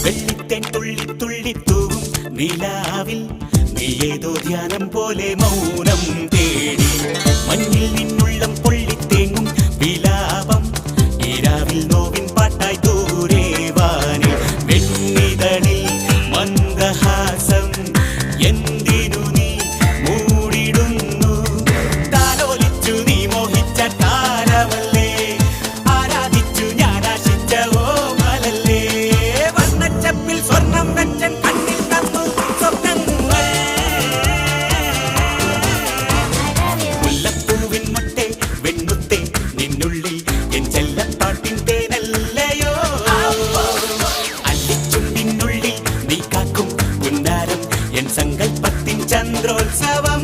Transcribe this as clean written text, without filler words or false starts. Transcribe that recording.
വെള്ളിത്തേൻ തുള്ളി തുള്ളി തൂവും നിലാവിൽ നീ ഏതോ ധ്യാനം പോലെ മൗനം തേടി മഞ്ഞിൽ നിന്നുള്ളം പൊള്ളിത്തേങ്ങും വിലാപം ഈരാവിൽ നോവിൻ പാട്ടായി ദൂരെ വാനിൽ വെണ്ണിതളിൽ മന്ദഹാസം എന്തിനു നീ മൂടിടുന്നു താലോലിച്ചു നീ മോഹിച്ച താരമല്ലേ ആരാധിച്ചു ഞാൻ ആശിച്ച ഓമലല്ലേ വർണ്ണച്ചപ്പിൽ സ്വർണം വെച്ചൻ കണ്ണിൽ തന്നു സ്വപ്നങ്ങൾ മുല്ലപ്പൂവിൻ മുട്ടെ വെണ്ണുത്തെ നിന്നുള്ളിൽ എൻ ചെല്ലപ്പാട്ടിൻ തേനല്ലയോ അല്ലിച്ചുണ്ടിനുള്ളിൽ നീ കാക്കും ഉന്നാരം എൻ സങ്കൽപ്പത്തിൻ ചന്ദ്രോത്സവം